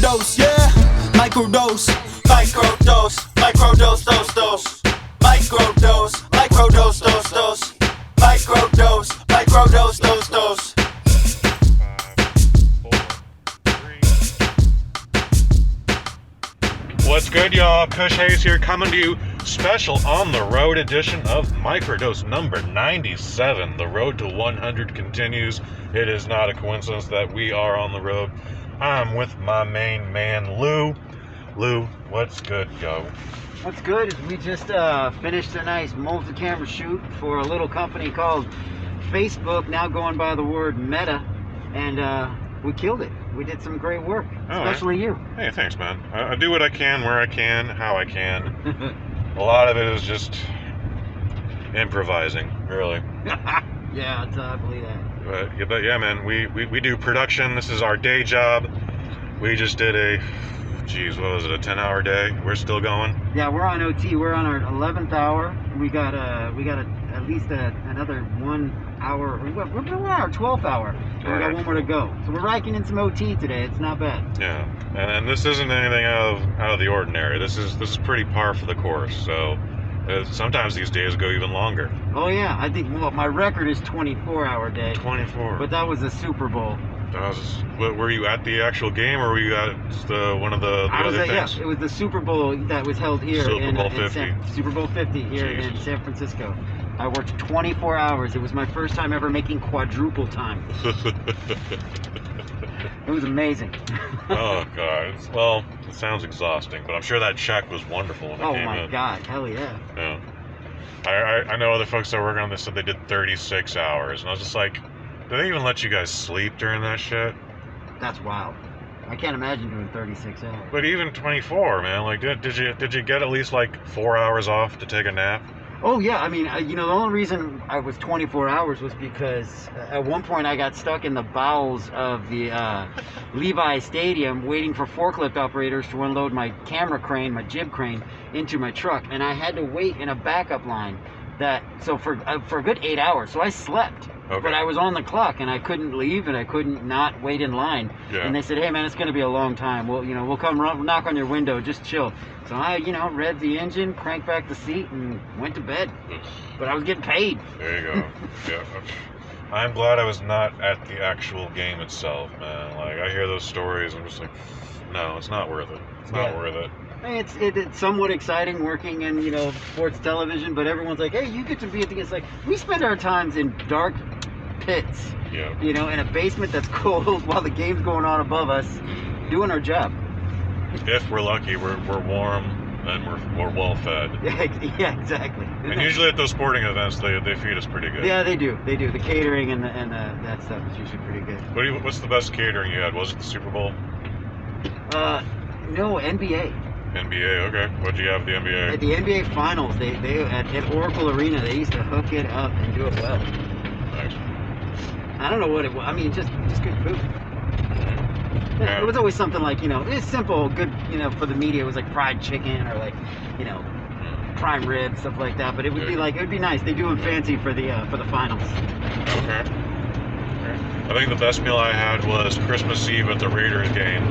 microdose, yeah, microdose, microdose, microdose, dose, microdose, microdose, dose, microdose, microdose, dose. 5, 4, 3. What's good, y'all? Kush Hayes here, coming to you special on the road edition of Microdose number 97. The road to 100 continues. It is not a coincidence that we are on the road. I'm with my main man, Lou. Lou, what's good, yo? What's good is we just finished a nice multi-camera shoot for a little company called Facebook, now going by the word Meta, and we killed it. We did some great work, especially you. Hey, thanks, man. I do what I can, where I can, how I can. A lot of it is just improvising, really. Yeah, I believe that. But yeah, man, we do production. This is our day job. We just did a, what was it, a 10-hour day? We're still going? Yeah, we're on OT. We're on our 11th hour. We got at least another 1 hour. We're on our 12th hour. We got one more to go. So we're racking in some OT today. It's not bad. Yeah, and this isn't anything out of the ordinary. This is pretty par for the course. So sometimes these days go even longer. Oh yeah, I think my record is 24-hour day. 24. But that was a Super Bowl. Were you at the actual game, or were you at one of the other things? Yeah, it was the Super Bowl that was held here Super Bowl 50. Super Bowl 50 here in San Francisco. I worked 24 hours. It was my first time ever making quadruple time. It was amazing. Oh, God. Well, it sounds exhausting, but I'm sure that check was wonderful when it came in. Oh, my God. Hell yeah. Yeah. I know other folks that work on this said they did 36 hours, and I was just like, do they even let you guys sleep during that shit? That's wild. I can't imagine doing 36 hours. But even 24, man. Like, did you get at least like 4 hours off to take a nap? Oh yeah, I mean, the only reason I was 24 hours was because at one point I got stuck in the bowels of the Levi Stadium waiting for forklift operators to unload my camera crane, my jib crane, into my truck, and I had to wait in a backup line. For a good 8 hours, so I slept. Okay. But I was on the clock and I couldn't leave and I couldn't not wait in line. Yeah. And they said, "Hey man, it's going to be a long time. We'll come knock on your window. Just chill." So I, revved the engine, cranked back the seat, and went to bed. But I was getting paid. There you go. Yeah. I'm glad I was not at the actual game itself, man. Like, I hear those stories, I'm just like, no, it's not worth it. It's not worth it. It's somewhat exciting working in, sports television, but everyone's like, "Hey, you get to be at the..." It's like, we spend our times in dark pits, in a basement that's cold while the game's going on above us, doing our job. If we're lucky, we're warm and we're well fed. Yeah, exactly. And usually at those sporting events, they feed us pretty good. Yeah, they do. They do. The catering and that stuff is usually pretty good. What's the best catering you had? Was it the Super Bowl? No, NBA. NBA, okay. What'd you have at the NBA? At the NBA Finals, they at Oracle Arena, they used to hook it up and do it well. Nice. I don't know what it was. I mean, just good food. Yeah. It was always something like, it's simple, good, for the media. It was like fried chicken or like, prime rib, stuff like that. But it would be nice. They do them fancy for the finals. Okay. I think the best meal I had was Christmas Eve at the Raiders game.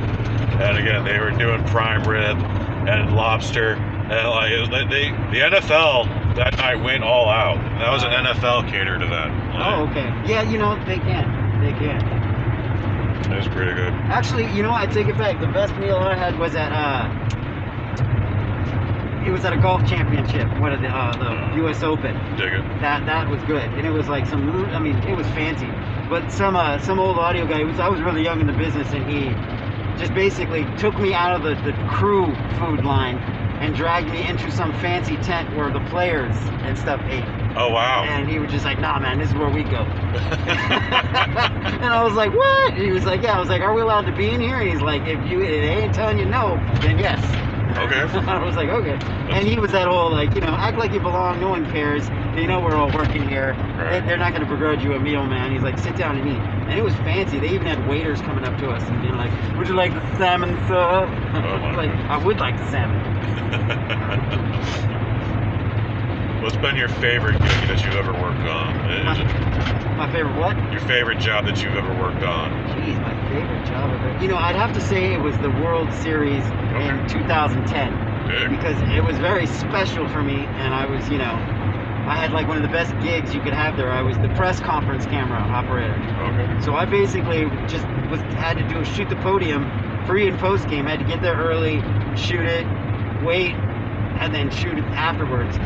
And again, they were doing prime rib and lobster. And the NFL that night went all out. And that was an NFL catered event. Oh, okay. Yeah, they can. It was pretty good. Actually, I take it back. The best meal I had was at it was at a golf championship, one of the U.S. Open. Dig it. That was good, and it was like it was fancy. But some old audio guy. I was really young in the business, and he just basically took me out of the crew food line and dragged me into some fancy tent where the players and stuff ate. Oh, wow. And he was just like, "Nah, man, this is where we go." And I was like, "What?" And he was like, "Yeah." I was like, "Are we allowed to be in here?" And he's like, "If they ain't telling you no, then yes." Okay. I was like, "Okay." And he was that whole act like you belong, no one cares. They know we're all working here. Right. They're not going to begrudge you a meal, man. He's like, "Sit down and eat." And it was fancy. They even had waiters coming up to us and being like, "Would you like the salmon, sir?" Oh, like, I would like the salmon. What's been your favorite gig that you've ever worked on? My favorite what? Your favorite job that you've ever worked on? Jeez, my favorite job ever. You know, I'd have to say it was the World Series in 2010. Big. Because it was very special for me, and I was, you know, I had like one of the best gigs you could have there. I was the press conference camera operator. Okay. So I basically just had to shoot the podium, pre and post game. I had to get there early, shoot it, wait, and then shoot it afterwards.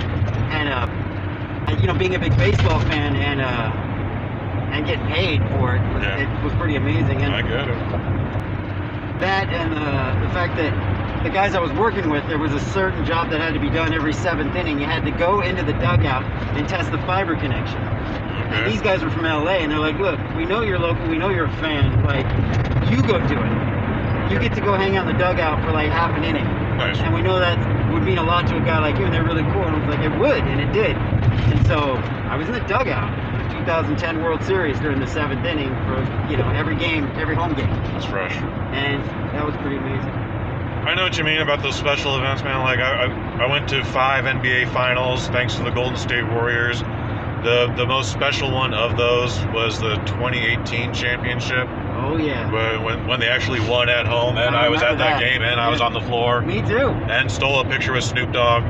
And you know, being a big baseball fan and getting paid for it, it was pretty amazing. And I get it. that and the fact that the guys I was working with, there was a certain job that had to be done every 7th inning. You had to go into the dugout and test the fiber connection. Okay. And these guys were from LA, and they're like, look, we know you're local, we know you're a fan, like, you go do it. You get to go hang out in the dugout for like half an inning. Nice. And we know that would mean a lot to a guy like you, and they're really cool. And I was like, it would, and it did. And so I was in the dugout, 2010 World Series during the 7th inning for, you know, every game, every home game. That's fresh. And that was pretty amazing. I know what you mean about those special events, man. Like, I went to 5 NBA finals thanks to the Golden State Warriors. The most special one of those was the 2018 championship. Oh, yeah. When they actually won at home, and I was at that game, and I was on the floor. Me too. And stole a picture with Snoop Dogg,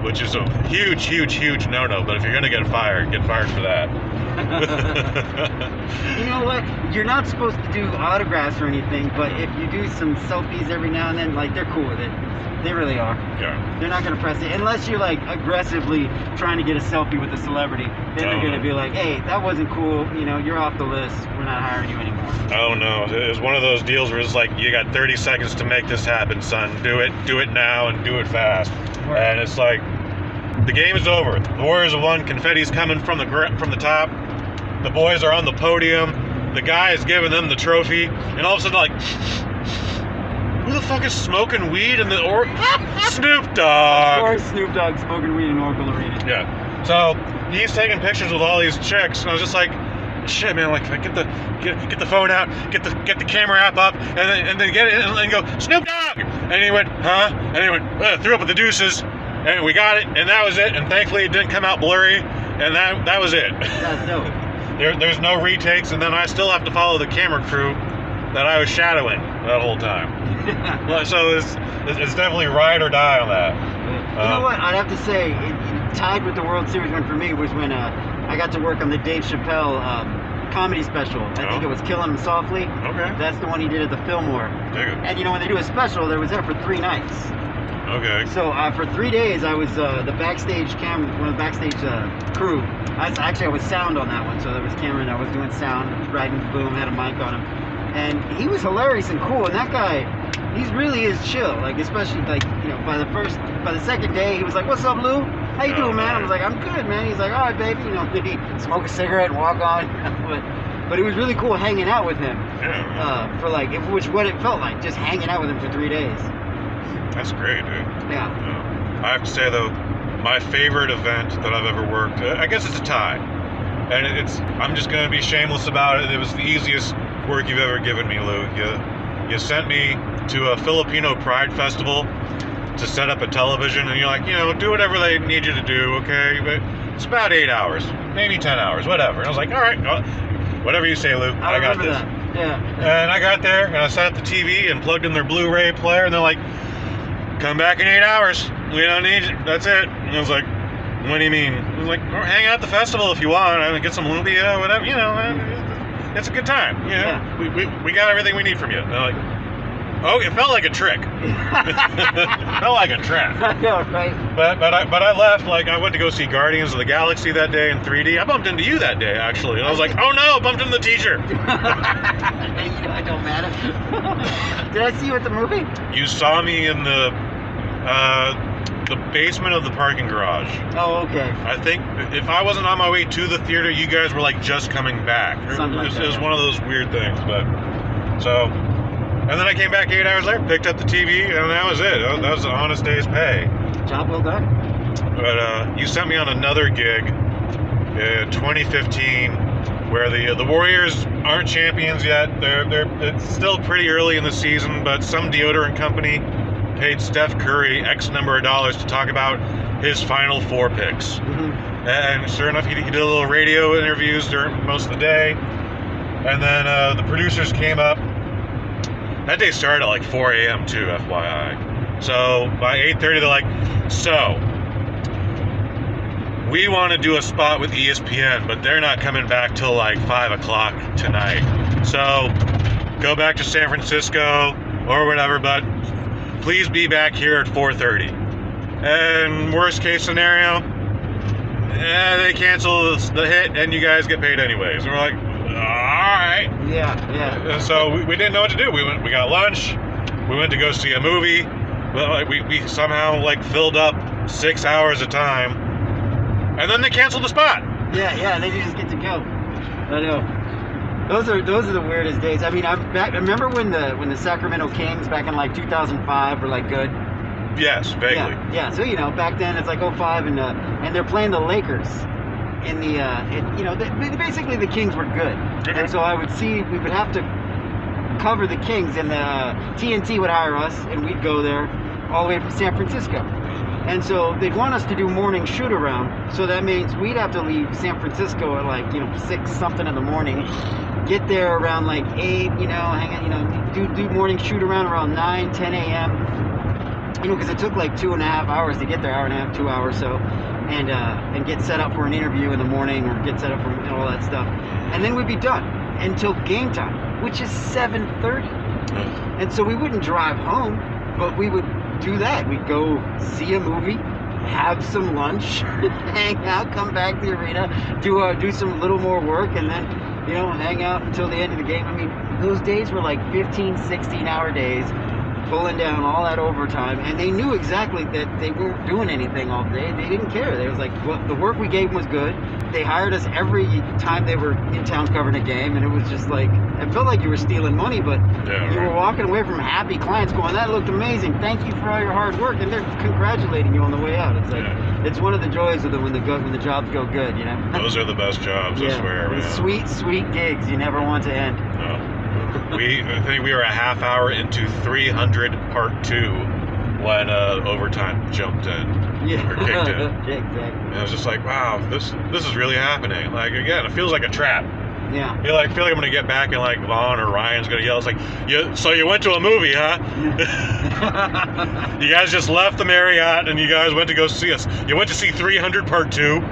which is a huge, huge, huge no-no. But if you're gonna get fired for that. You know what? You're not supposed to do autographs or anything, but if you do some selfies every now and then, like, they're cool with it. They really are. Yeah. They're not going to press it unless you're like aggressively trying to get a selfie with a celebrity. Then they're going to be like, hey, that wasn't cool. You know, you're off the list. We're not hiring you anymore. Oh no, it was one of those deals where it's like, you got 30 seconds to make this happen, son. Do it now, and do it fast. Right. And it's like, the game is over. The Warriors have won. Confetti's coming from the top. The boys are on the podium. The guy is giving them the trophy, and all of a sudden, like, who the fuck is smoking weed in the Snoop Dogg? Or Snoop Dogg smoking weed in Oracle Arena. Yeah. So he's taking pictures with all these chicks, and I was just like, shit, man, like, get the phone out, get the camera app up, and then get it and go, Snoop Dogg! And he went, huh? And he went, threw up with the deuces, and we got it, and that was it. And thankfully, it didn't come out blurry, and that was it. That's dope. There's no retakes, and then I still have to follow the camera crew that I was shadowing that whole time. So it's definitely ride or die on that. You know what? I'd have to say, it tied with the World Series one for me was when I got to work on the Dave Chappelle comedy special. I think it was Kill 'Em Softly. Okay. That's the one he did at the Fillmore. Dig it. And you know, when they do a special, there was there for 3 nights. Okay. So for 3 days, I was the backstage one of the backstage crew. I was sound on that one, so there was Cameron. I was doing sound, riding the boom, had a mic on him, and he was hilarious and cool. And that guy, he really is chill. Like, especially like, you know, by the second day, he was like, "What's up, Lou? How you doing, man?" I was like, "I'm good, man." He's like, "All right, baby." You know, maybe smoke a cigarette and walk on. But it was really cool hanging out with him. Yeah. For like, what it felt like, just hanging out with him for 3 days. That's great, dude. Yeah. I have to say, though, my favorite event that I've ever worked, I guess it's a tie. And I'm just going to be shameless about it. It was the easiest work you've ever given me, Lou. You sent me to a Filipino Pride Festival to set up a television, and you're like, you know, do whatever they need you to do, okay? But it's about 8 hours, maybe 10 hours, whatever. And I was like, all right, whatever you say, Lou, I got this. That. Yeah. And I got there, and I set up the TV and plugged in their Blu-ray player, and they're like, come back in 8 hours. We don't need you. That's it. And I was like, what do you mean? I was like, hang out at the festival if you want. I mean, get some lumpia, whatever. You know, it's a good time. You know, Yeah. we got everything we need from you. And they're like, oh, it felt like a trick. It felt like a trap. I know, right? But I left. Like, I went to go see Guardians of the Galaxy that day in 3D. I bumped into you that day, actually. And I was like, oh no, bumped into the teacher. You know, it don't matter. Did I see you at the movie? You saw me in the basement of the parking garage. Oh, okay. I think if I wasn't on my way to the theater, you guys were like just coming back. Something like that. It was one of those weird things, but so. And then I came back 8 hours later, picked up the TV, and that was it. That was an honest day's pay. Job well done. But you sent me on another gig in 2015, where the Warriors aren't champions yet. It's still pretty early in the season, but some deodorant company paid Steph Curry X number of dollars to talk about his Final Four picks. Mm-hmm. And sure enough, he did a little radio interviews during most of the day. And then the producers came up. That day started at like 4 a.m. too, FYI. So by 8:30, they're like, so we want to do a spot with ESPN, but they're not coming back till like 5 o'clock tonight. So go back to San Francisco or whatever, but please be back here at 4:30. And worst case scenario, they cancel the hit and you guys get paid anyways. And we're like, all right. Yeah. And so we didn't know what to do. We got lunch. We went to go see a movie. We somehow like filled up 6 hours of time. And then they canceled the spot. Yeah, then you just get to go. I know. Those are the weirdest days. I mean, I'm back. Remember when the Sacramento Kings back in like 2005 were like good? Yes, vaguely. Yeah. So back then it's like 05 and they're playing the Lakers in the basically the Kings were good. Okay. And so we would have to cover the Kings, and the TNT would hire us and we'd go there all the way from San Francisco. And so they'd want us to do morning shoot around. So that means we'd have to leave San Francisco at like 6 something in the morning, get there around like 8, hang out, do morning shoot around 9, 10 a.m. Because it took like 2.5 hours to get there, hour and a half, 2 hours so, and get set up for an interview in the morning or get set up for all that stuff, and then we'd be done until game time, which is 7:30. And so we wouldn't drive home, but we would do that. We'd go see a movie, have some lunch, hang out, come back to the arena, do some little more work, and then hang out until the end of the game. I mean, those days were like 15, 16-hour days, pulling down all that overtime, and they knew exactly that they weren't doing anything all day. They didn't care. They was like, well, the work we gave them was good. They hired us every time they were in town covering a game, and it was just like, it felt like you were stealing money, but you were walking away from happy clients going, that looked amazing, thank you for all your hard work, and they're congratulating you on the way out. It's like, it's one of the joys of when the jobs go good, Those are the best jobs, I swear. Man. Sweet gigs you never want to end. No. I think we were a half hour into 300 part 2 when overtime jumped in or kicked in. Yeah, exactly. And I was just like, wow, this is really happening. Like, again, it feels like a trap. Yeah. I feel like I'm gonna get back and like Vaughn or Ryan's gonna yell. It's like, so you went to a movie, huh? You guys just left the Marriott and you guys went to go see us. You went to see 300 part 2.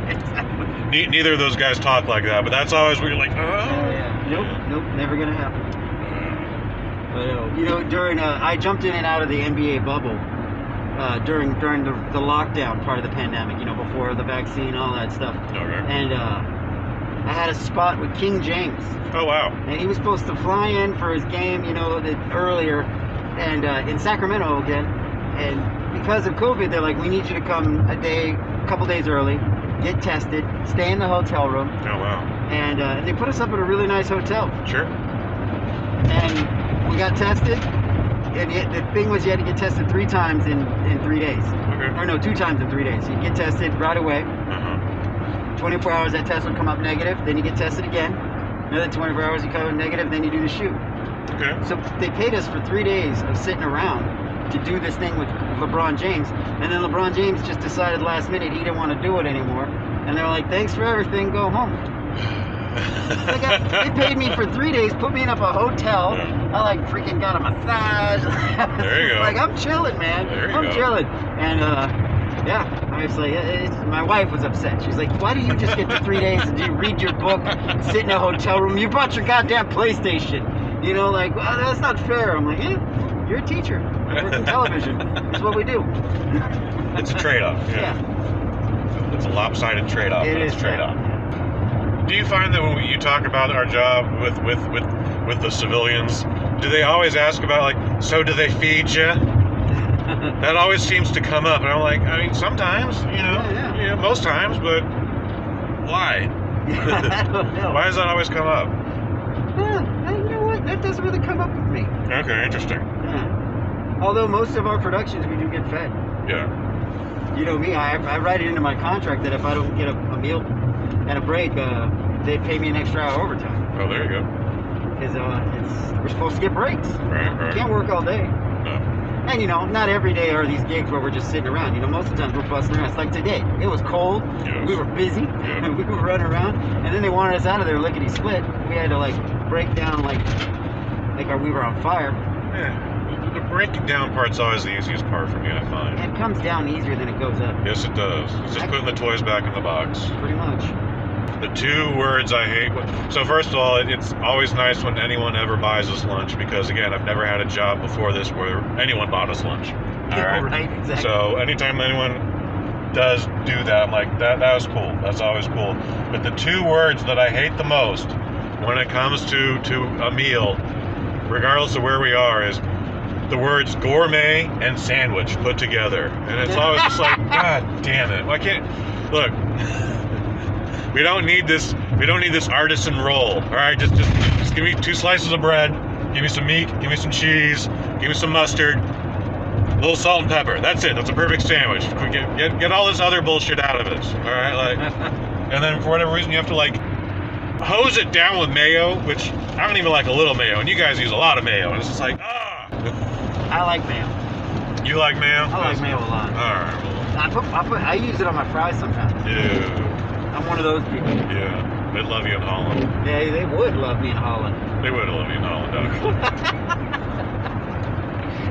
Exactly. Neither of those guys talk like that, but that's always where you're like, oh. Yeah. Nope, never gonna happen. But during I jumped in and out of the NBA bubble during the lockdown part of the pandemic. Before the vaccine, all that stuff. Okay. And I had a spot with King James. Oh wow. And he was supposed to fly in for his game, earlier, and in Sacramento again. And because of COVID, they're like, we need you to come a couple days early, get tested, stay in the hotel room. Oh wow. And they put us up at a really nice hotel. Sure. And we got tested. And the thing was, you had to get tested 3 times in 3 days. Okay. Or no, 2 times in 3 days. So you get tested right away. 24 hours, that test would come up negative. Then you get tested again. Another 24 hours, you come up negative. Then you do the shoot. Okay. So they paid us for 3 days of sitting around to do this thing with LeBron James. And then LeBron James just decided last minute he didn't want to do it anymore. And they were like, thanks for everything, go home. They paid me for 3 days, put me in a hotel. Yeah. I freaking got a massage. There you go. I'm chilling, man. I'm chilling. And I was like, my wife was upset. She's like, why do you just get the 3 days to read your book, sit in a hotel room? You brought your goddamn PlayStation. Well, that's not fair. I'm like, yeah, you're a teacher. I work in television. It's what we do. It's a trade-off. Yeah. It's a lopsided trade-off. It is a trade-off. Do you find that when you talk about our job with the civilians, do they always ask about so do they feed you? That always seems to come up, and I'm like, I mean, sometimes, most times, but why? I don't know. Why does that always come up? You know what? That doesn't really come up with me. Okay, interesting. Yeah. Although most of our productions we do get fed. Yeah. You know me, I write it into my contract that if I don't get a meal and a break, they'd pay me an extra hour overtime. Oh, there you go. Because we're supposed to get breaks. Right. You can't work all day. No. And you know, not every day are these gigs where we're just sitting around. You know, most of the times we're busting around. It's like today. It was cold. Yes. We were busy. Yeah. We were running around. And then they wanted us out of there lickety split. We had to like break down like we were on fire. Yeah. The breaking down part's always the easiest part for me, I find. It comes down easier than it goes up. Yes, it does. It's just putting the toys back in the box. Pretty much. The two words I hate. So first of all, it's always nice when anyone ever buys us lunch because, again, I've never had a job before this where anyone bought us lunch. All Yeah, right? right, exactly. So anytime anyone does do that, I'm like, that was cool. That's always cool. But the two words that I hate the most when it comes to a meal, regardless of where we are, is the words gourmet and sandwich put together. And it's always just like, God damn it. Why can't... Look... We don't need this artisan roll. All right, just give me 2 slices of bread, give me some meat, give me some cheese, give me some mustard, a little salt and pepper. That's it. That's a perfect sandwich. Get all this other bullshit out of it. All right, like, and then for whatever reason you have to like hose it down with mayo, which I don't even like a little mayo, and you guys use a lot of mayo, and it's just like, I like mayo. You like mayo? I like mayo a lot. All right. I use it on my fries sometimes. Ew. I'm one of those people. Yeah, they'd love you in Holland. Yeah, they would love me in Holland. They would love you in Holland, actually.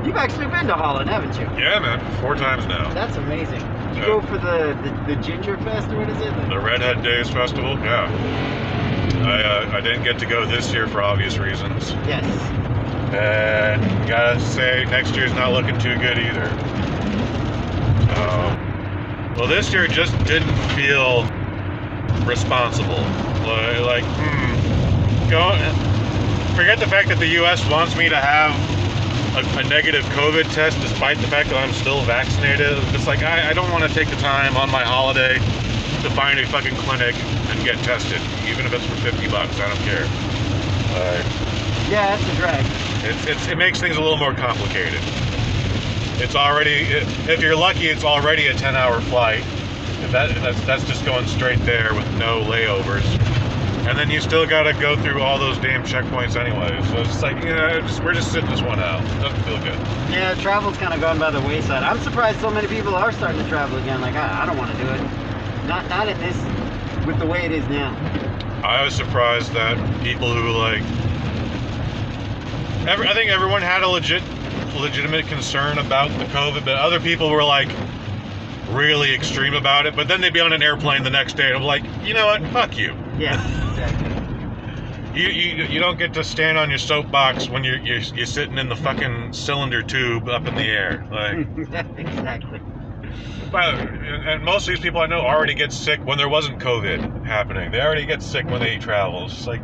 You've actually been to Holland, haven't you? Yeah, man, 4 times now. That's amazing. Did you Yeah. go for the Ginger Fest or what is it? The Redhead Days Festival, yeah. I didn't get to go this year for obvious reasons. Yes. And gotta say, next year's not looking too good either. Well, this year just didn't feel responsible. Forget the fact that the U.S. wants me to have a negative COVID test despite the fact that I'm still vaccinated. It's like, I don't want to take the time on my holiday to find a fucking clinic and get tested, even if it's for $50. I don't care. Yeah, that's a drag. It makes things a little more complicated. It's already, if you're lucky, it's already a 10-hour flight. That's just going straight there with no layovers. And then you still got to go through all those damn checkpoints anyway. So it's just like, we're just sitting this one out. It doesn't feel good. Yeah, travel's kind of gone by the wayside. I'm surprised so many people are starting to travel again. Like, I don't want to do it. Not at this, with the way it is now. I was surprised that people who I think everyone had a legitimate concern about the COVID, but other people were like really extreme about it. But then they'd be on an airplane the next day, and I'm like, you know what? Fuck you. Yeah, exactly. You don't get to stand on your soapbox when you're sitting in the fucking cylinder tube up in the air. Like, Exactly. and most of these people I know already get sick when there wasn't COVID happening. They already get sick when they travel. It's just like,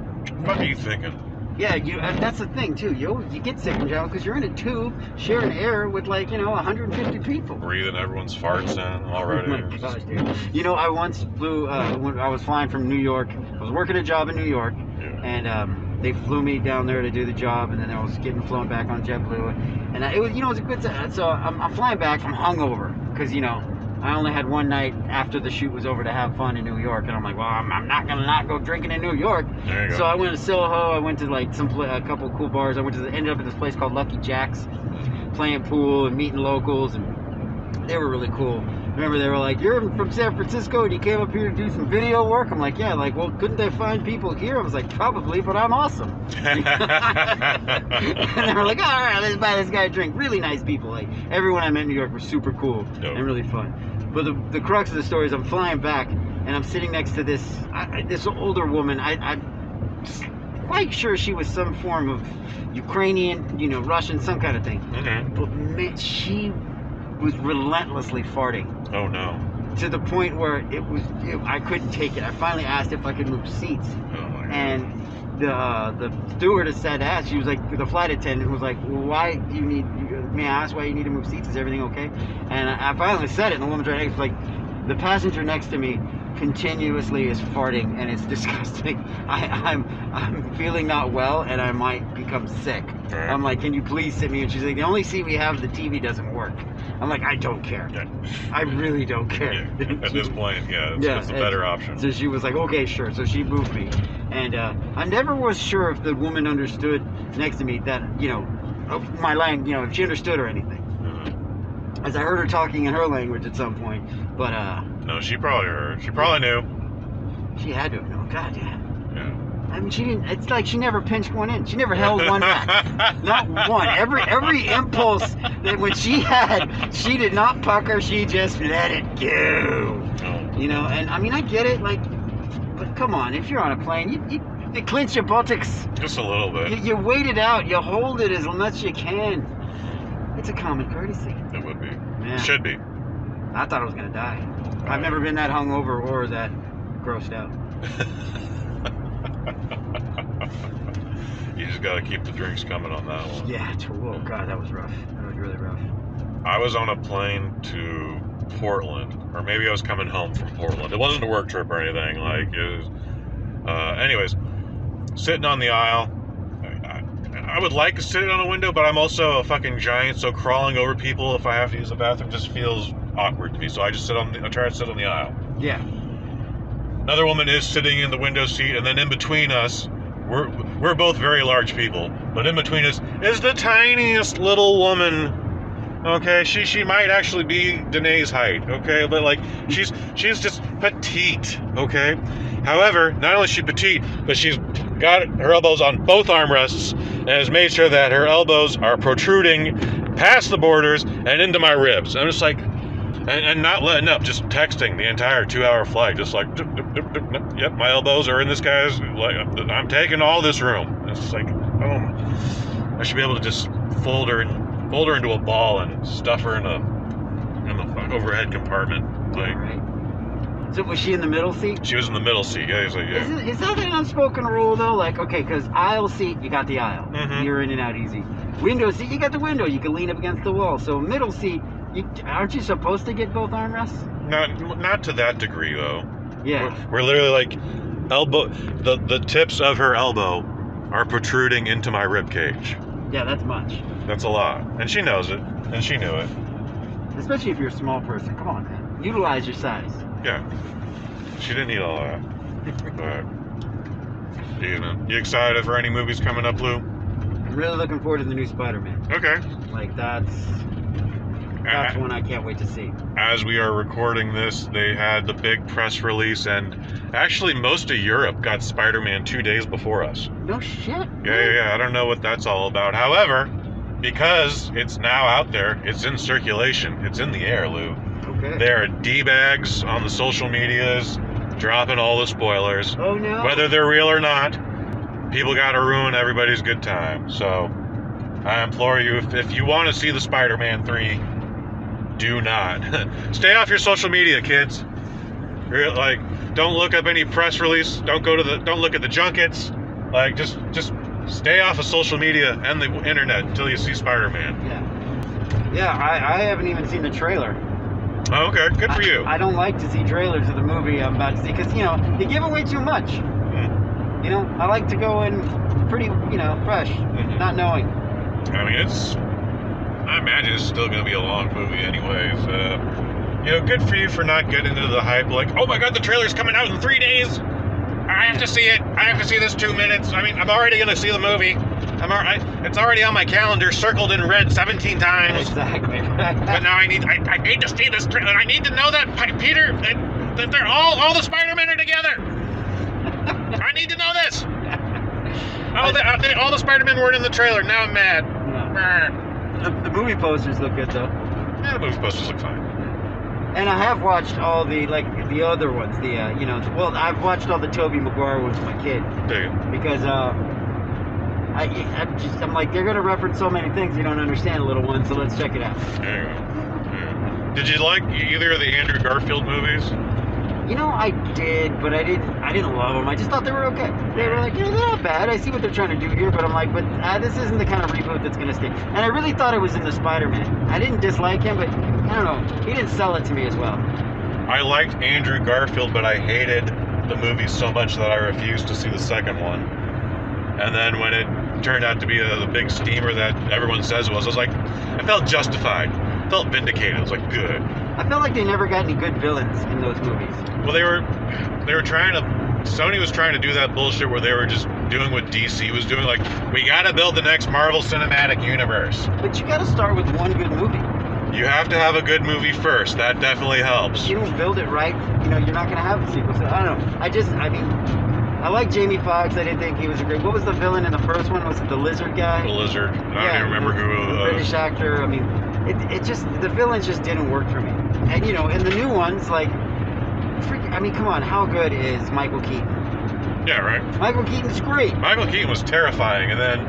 what are you thinking? Yeah, that's the thing too. You get sick in travel because you're in a tube sharing air with 150 people. Breathing everyone's farts in already. Oh my gosh, dude. I once flew when I was flying from New York. I was working a job in New York, and they flew me down there to do the job, and then I was getting flown back on JetBlue, and it was a good time. So I'm flying back. I'm hungover because I only had one night after the shoot was over to have fun in New York, and I'm like, well, I'm not gonna not go drinking in New York. There you go. So I went to Soho. I went to a couple of cool bars. I ended up at this place called Lucky Jack's, playing pool and meeting locals, and they were really cool. Remember, they were like, "You're from San Francisco and you came up here to do some video work?" I'm like, "Yeah." Like, well, couldn't they find people here? I was like, "Probably, but I'm awesome." And they were like, "All right, let's buy this guy a drink." Really nice people. Like, everyone I met in New York was super cool and really fun. But the crux of the story is I'm flying back and I'm sitting next to this older woman. I'm quite sure she was some form of Ukrainian, Russian, some kind of thing. Okay. But man, she was relentlessly farting. Oh no. To the point where I couldn't take it. I finally asked if I could move seats. Oh my God. And the stewardess said, she was like, the flight attendant was like, well, why do you need, may I ask why you need to move seats? Is everything okay? And I finally said it, and the woman's right next to me, like, the passenger next to me continuously is farting, and it's disgusting. I'm feeling not well, and I might become sick. Right. I'm like, can you please sit me? And she's like, the only seat we have, the TV doesn't work. I'm like, I don't care. Yeah. I really don't care. Yeah. At this point, it's a better option. So she was like, okay, sure. So she moved me. And I never was sure if the woman understood next to me that, my language, if she understood or anything. As I heard her talking in her language at some point, but No, she probably heard. She probably knew. she had to have known. God, yeah. Yeah. I mean, she didn't. It's like she never pinched one in. She never held one back. Not one. Every impulse that when she had, she did not pucker. She just let it go. Oh. You know. And I mean, I get it. Like, but come on, if you're on a plane, you clench your buttocks. Just a little bit. You wait it out. You hold it as much as you can. It's a common courtesy. It would be. Yeah. Should be. I thought I was gonna die. I've never been that hungover or that grossed out. You just gotta keep the drinks coming on that one. Yeah. Oh God, that was rough. That was really rough. I was on a plane to Portland, or maybe I was coming home from Portland. It wasn't a work trip or anything. Like it was. Anyways, sitting on the aisle. I would like to sit on a window, but I'm also a fucking giant, so crawling over people if I have to use the bathroom just feels awkward to me. So I just I try to sit on the aisle. Yeah. Another woman is sitting in the window seat, and then in between us, we're both very large people, but in between us is the tiniest little woman. Okay, she might actually be Danae's height. Okay, but like she's just petite. Okay, however, not only is she petite, but she's got her elbows on both armrests and has made sure that her elbows are protruding past the borders and into my ribs. I'm just like, and not letting up, just texting the entire 2-hour flight, just like, yep, my elbows are in this guy's, like, I'm taking all this room. It's just like, oh, I should be able to just fold her into a ball and stuff her in the overhead compartment. Like, Right. So was she in the middle seat? she was in the middle seat. Yeah, he's like, yeah. Is that an unspoken rule though? Like, okay, because aisle seat, you got the aisle. Mhm. You're in and out easy. Window seat, you got the window. You can lean up against the wall. So middle seat, aren't you supposed to get both armrests? Not to that degree though. Yeah. We're literally like elbow. The tips of her elbow are protruding into my rib cage. Yeah, that's much. That's a lot, and she knows it, and she knew it. Especially if you're a small person. Come on, man. Utilize your size. Yeah, she didn't need all that. But you excited for any movies coming up, Lou? I'm really looking forward to the new Spider-Man. Okay. Like that's one I can't wait to see. As we are recording this, they had the big press release, and actually most of Europe got Spider-Man 2 days before us. No shit. Yeah. I don't know what that's all about. However, because it's now out there, it's in circulation, it's in the air, Lou. Okay. There are D-bags on the social medias dropping all the spoilers. Oh no. Whether they're real or not, people gotta ruin everybody's good time. So, I implore you, if you want to see the Spider-Man 3, do not. Stay off your social media, kids. Like, don't look up any press release. Don't look at the junkets. Like, just stay off of social media and the internet until you see Spider-Man. Yeah, I haven't even seen the trailer. Oh, okay, good for you. I don't like to see trailers of the movie I'm about to see because, you give away too much. Mm. I like to go in pretty, fresh, Mhm. not knowing. I mean, I imagine it's still going to be a long movie anyways. Good for you for not getting into the hype. Like, oh my God, the trailer's coming out in 3 days. I have to see it. I have to see this 2 minutes. I mean, I'm already going to see the movie. It's already on my calendar, circled in red 17 times. Exactly. But now I need to see this trailer. I need to know that, Peter, that they're all the Spider-Men are together. I need to know this. All the Spider-Men weren't in the trailer. Now I'm mad. The movie posters look good though. Yeah, the movie posters look fine. And I have watched all the other ones. I've watched all the Tobey Maguire ones with my kid Dig it. because I'm like, they're gonna reference so many things you don't understand, little one. So let's check it out. There you go. Yeah. Did you like either of the Andrew Garfield movies? I did, but I didn't love them. I just thought they were okay. They were like, they're not bad. I see what they're trying to do here, but I'm like, this isn't the kind of reboot that's gonna stick. And I really thought it was in the Spider-Man. I didn't dislike him, but I don't know. He didn't sell it to me as well. I liked Andrew Garfield, but I hated the movie so much that I refused to see the second one. And then when it turned out to be the big steamer that everyone says it was, I was like, I felt justified. I felt vindicated. I was like, good. I felt like they never got any good villains in those movies. Well, they were trying to. Sony was trying to do that bullshit where they were just doing what DC was doing. Like, we gotta build the next Marvel Cinematic Universe. But you gotta start with one good movie. You have to have a good movie first. That definitely helps. If you don't build it right, you know, you're not gonna have a sequel. So I don't know. I mean, I like Jamie Foxx. I didn't think he was a great. What was the villain in the first one? Was it the lizard guy? The lizard. I don't even remember who it was. British actor. I mean, it just, the villains just didn't work for me. And you know, in the new ones, like, I mean, come on, how good is Michael Keaton? Yeah, right. Michael Keaton's great. Michael Keaton was terrifying, and then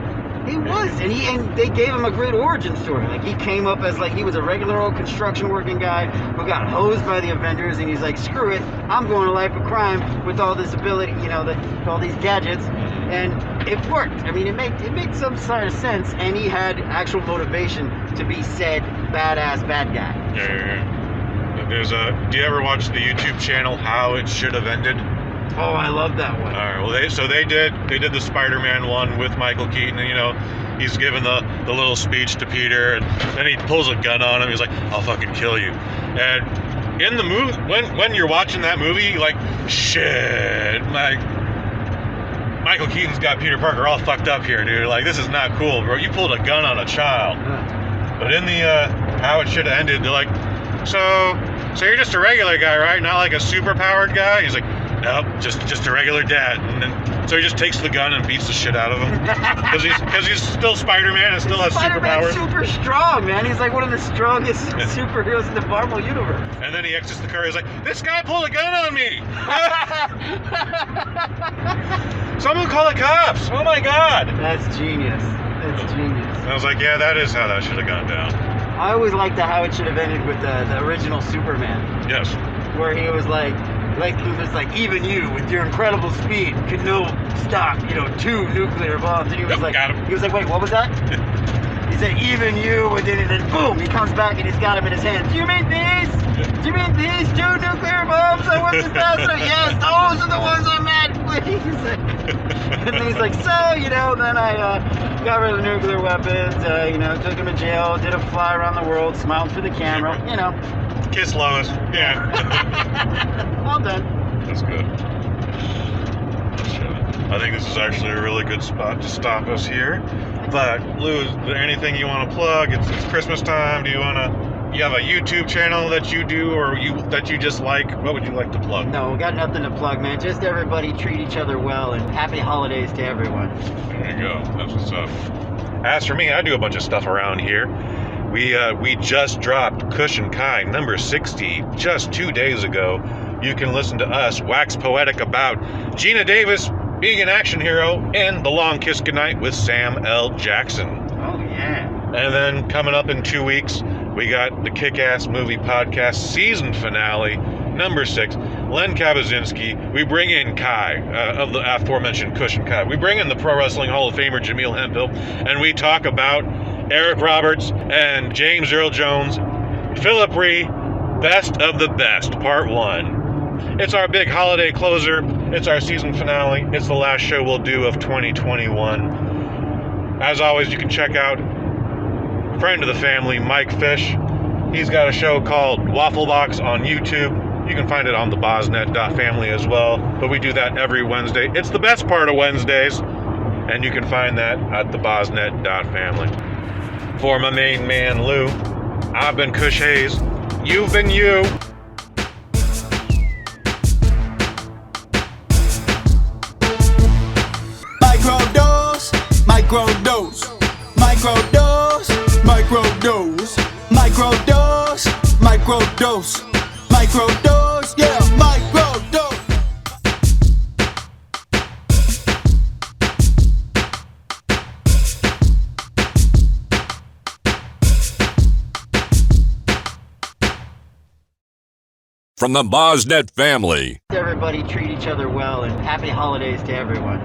He was, and they gave him a great origin story. Like, he came up as, like, he was a regular old construction working guy who got hosed by the Avengers, and he's like, screw it, I'm going to life of crime with all this ability, you know, all these gadgets, and it worked. I mean, it made some sort of sense, and he had actual motivation to be said badass bad guy. Yeah. There's do you ever watch the YouTube channel How It Should Have Ended? Oh, I love that one. All right. Well, they did the Spider-Man one with Michael Keaton, and you know, he's giving the little speech to Peter, and then he pulls a gun on him. He's like, "I'll fucking kill you." And in the movie, when you're watching that movie, you're like, shit, Michael Keaton's got Peter Parker all fucked up here, dude. Like, this is not cool, bro. You pulled a gun on a child. But in the How It Should Have Ended, they're like, so you're just a regular guy, right? Not like a super-powered guy? He's like, nope, just a regular dad. And then, so he just takes the gun and beats the shit out of him. Because he's still Spider-Man and still has superpowers. Spider-Man's super strong, man. He's like one of the strongest superheroes in the Marvel universe. And then he exits the car. He's like, this guy pulled a gun on me. Someone call the cops. Oh, my God. That's genius. That's genius. And I was like, yeah, that is how that should have gone down. I always liked how it should have ended with the original Superman. Yes. Where he was like Luthor's like, even you with your incredible speed could stop, 2 nuclear bombs. And he was got him. He was like, wait, what was that? He said, even you with it, and then boom, he comes back and he's got him in his hands. Do you mean these? Do you mean these 2 nuclear bombs? I went to faster. Yes, those are the ones I meant, please. And then he's like, so, then I got rid of the nuclear weapons, took him to jail, did a fly around the world, smiled for the camera, Kiss Lois. Yeah. Well done. That's good. I think this is actually a really good spot to stop us here. But Lou, is there anything you want to plug? It's Christmas time. Do you have a YouTube channel that you do or that you just like? What would you like to plug? No, we got nothing to plug, man. Just everybody treat each other well and happy holidays to everyone. There you go. That's what's up. As for me, I do a bunch of stuff around here. We just dropped Kush And Kai number 60 just 2 days ago. You can listen to us wax poetic about Gina Davis being an action hero and The Long Kiss Goodnight with Sam L. Jackson. Oh, yeah. And then coming up in 2 weeks, we got the Kick-Ass Movie Podcast season finale, number 6, Len Kabazinski. We bring in Kai, of the aforementioned Kush And Kai. We bring in the Pro Wrestling Hall of Famer Jameel Hemphill, and we talk about Eric Roberts and James Earl Jones, Philip Rhee, Best of the Best, Part 1. It's our big holiday closer. It's our season finale. It's the last show we'll do of 2021. As always, you can check out friend of the family, Mike Fish. He's got a show called Waffle Box on YouTube. You can find it on the BosNet.family as well. But we do that every Wednesday. It's the best part of Wednesdays. And you can find that at the BosNet.family. For my main man, Lou, I've been Kush Hayes. You've been you. Microdose, microdose, microdose, microdose, microdose, microdose, microdose, yeah, microdose. From the BosNet family. Everybody treat each other well and happy holidays to everyone.